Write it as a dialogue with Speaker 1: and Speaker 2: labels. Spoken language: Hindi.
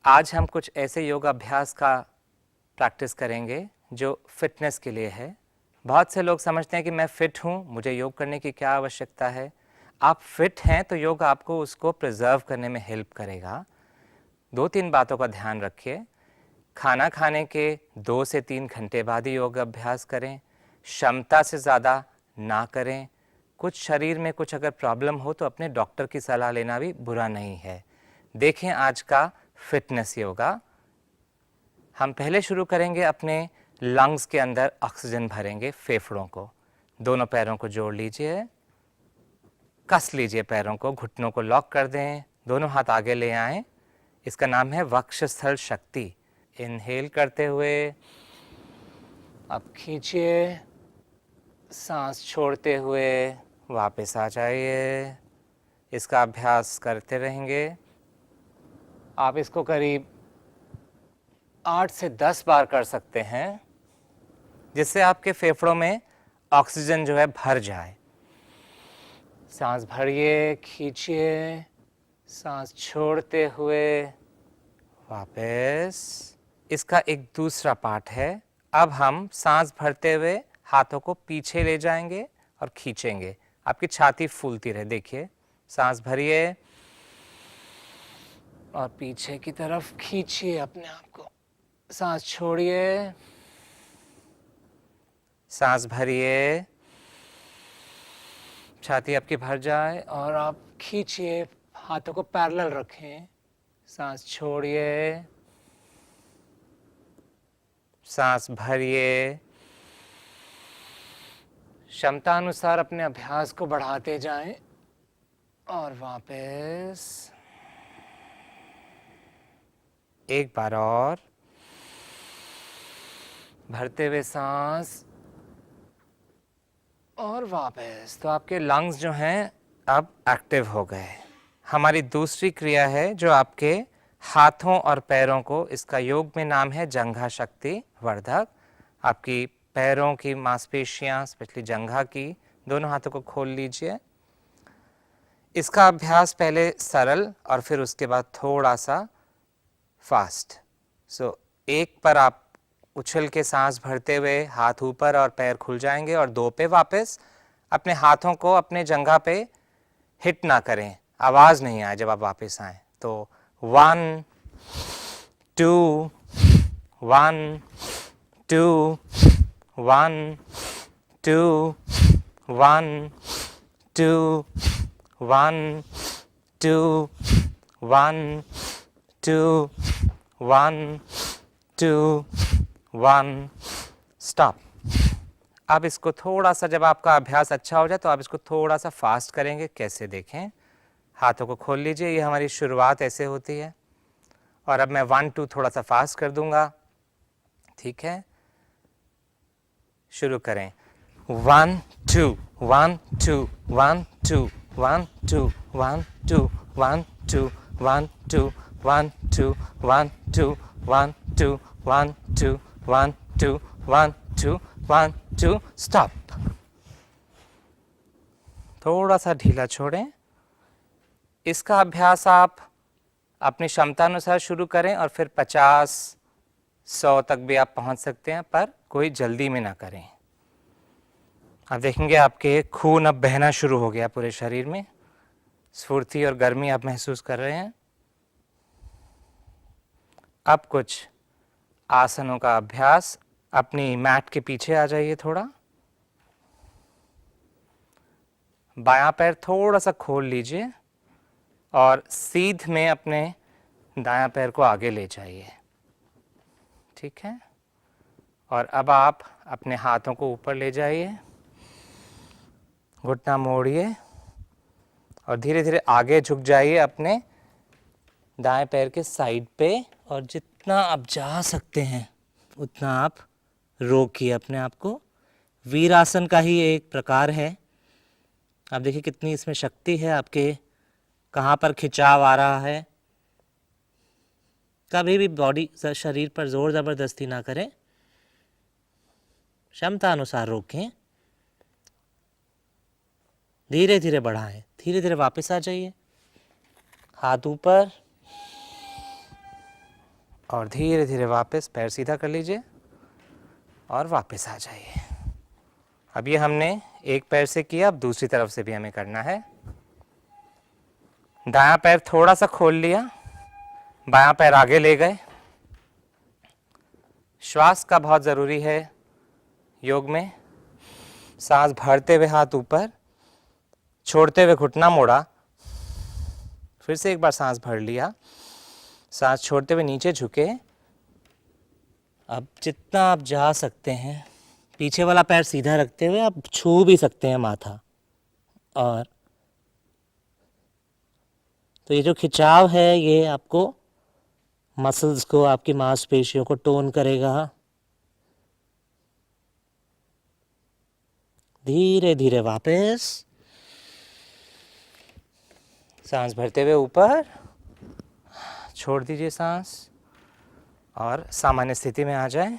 Speaker 1: आज हम कुछ ऐसे योग अभ्यास का प्रैक्टिस करेंगे जो फिटनेस के लिए है। बहुत से लोग समझते हैं कि मैं फ़िट हूँ, मुझे योग करने की क्या आवश्यकता है। आप फिट हैं तो योग आपको उसको प्रिजर्व करने में हेल्प करेगा। 2-3 बातों का ध्यान रखिए। खाना खाने के 2 से 3 घंटे बाद ही योग अभ्यास करें। क्षमता से ज़्यादा ना करें। कुछ शरीर में कुछ अगर प्रॉब्लम हो तो अपने डॉक्टर की सलाह लेना भी बुरा नहीं है। देखें आज का फिटनेस योगा। हम पहले शुरू करेंगे, अपने लंग्स के अंदर ऑक्सीजन भरेंगे, फेफड़ों को। दोनों पैरों को जोड़ लीजिए, कस लीजिए पैरों को, घुटनों को लॉक कर दें, दोनों हाथ आगे ले आएं। इसका नाम है वक्षस्थल शक्ति। इनहेल करते हुए अब खींचिए, सांस छोड़ते हुए वापस आ जाइए। इसका अभ्यास करते रहेंगे। आप इसको करीब 8 से 10 बार कर सकते हैं, जिससे आपके फेफड़ों में ऑक्सीजन जो है भर जाए। सांस भरिए, खींचिए, सांस छोड़ते हुए वापस। इसका एक दूसरा पार्ट है। अब हम सांस भरते हुए हाथों को पीछे ले जाएंगे और खींचेंगे। आपकी छाती फूलती रहे। देखिए, सांस भरिए और पीछे की तरफ खींचिए अपने आप को। सांस छोड़िए, सांस भरिए, छाती आपकी भर जाए और आप खींचिए, हाथों को पैरेलल रखें। सांस छोड़िए, सांस भरिए। क्षमता अनुसार अपने अभ्यास को बढ़ाते जाएं और वापस एक बार और भरते हुए सांस और वापस। तो आपके लंग्स जो हैं अब एक्टिव हो गए। हमारी दूसरी क्रिया है जो आपके हाथों और पैरों को, इसका योग में नाम है जंघा शक्ति वर्धक। आपकी पैरों की मांसपेशियां, स्पेशली जंघा की, दोनों हाथों को खोल लीजिए। इसका अभ्यास पहले सरल और फिर उसके बाद थोड़ा सा फास्ट। एक पर आप उछल के सांस भरते हुए हाथ ऊपर और पैर खुल जाएंगे, और 2 पे वापस अपने हाथों को अपने जंघा पे हिट ना करें, आवाज़ नहीं आए जब आप वापस आए। तो 1 2 1 2 1 2 1 2 1 2 1 2 1 2 1 स्टॉप। अब इसको थोड़ा सा, जब आपका अभ्यास अच्छा हो जाए तो आप इसको थोड़ा सा फास्ट करेंगे। कैसे, देखें। हाथों को खोल लीजिए, ये हमारी शुरुआत ऐसे होती है। और अब मैं 1 2 थोड़ा सा फास्ट कर दूंगा। ठीक है, शुरू करें। 1 2 1 2 1 2 1 2 1 2 1 2 1 2 1 2 1 2 1 2 1 2 1 2 1 2 1 2 स्टॉप। थोड़ा सा ढीला छोड़ें। इसका अभ्यास आप अपनी क्षमता अनुसार शुरू करें और फिर 50 100 तक भी आप पहुंच सकते हैं, पर कोई जल्दी में ना करें। आप देखेंगे आपके खून अब बहना शुरू हो गया पूरे शरीर में। स्फूर्ति और गर्मी आप महसूस कर रहे हैं। अब कुछ आसनों का अभ्यास। अपनी मैट के पीछे आ जाइए थोड़ा। बायां पैर थोड़ा सा खोल लीजिए और सीध में अपने दायां पैर को आगे ले जाइए। ठीक है, और अब आप अपने हाथों को ऊपर ले जाइए, घुटना मोड़िए और धीरे धीरे आगे झुक जाइए अपने दाएं पैर के साइड पे, और जितना आप जा सकते हैं उतना आप रोकिए अपने आप को। वीरासन का ही एक प्रकार है। आप देखिए कितनी इसमें शक्ति है, आपके कहाँ पर खिंचाव आ रहा है। कभी भी बॉडी, शरीर पर जोर ज़बरदस्ती ना करें, क्षमता अनुसार रोकें, धीरे धीरे बढ़ाएं, धीरे धीरे वापस आ जाइए। हाथ ऊपर, और धीरे धीरे वापस पैर सीधा कर लीजिए और वापस आ जाइए। अब ये हमने एक पैर से किया, अब दूसरी तरफ से भी हमें करना है। दायां पैर थोड़ा सा खोल लिया, बायां पैर आगे ले गए। श्वास का बहुत ज़रूरी है योग में। सांस भरते हुए हाथ ऊपर, छोड़ते हुए घुटना मोड़ा। फिर से एक बार सांस भर लिया, सांस छोड़ते हुए नीचे झुके। अब जितना आप जा सकते हैं पीछे वाला पैर सीधा रखते हुए आप छू भी सकते हैं माथा। और तो ये जो खिंचाव है ये आपको मसल्स को, आपकी मांसपेशियों को टोन करेगा। धीरे धीरे वापस सांस भरते हुए ऊपर, छोड़ दीजिए सांस और सामान्य स्थिति में आ जाए।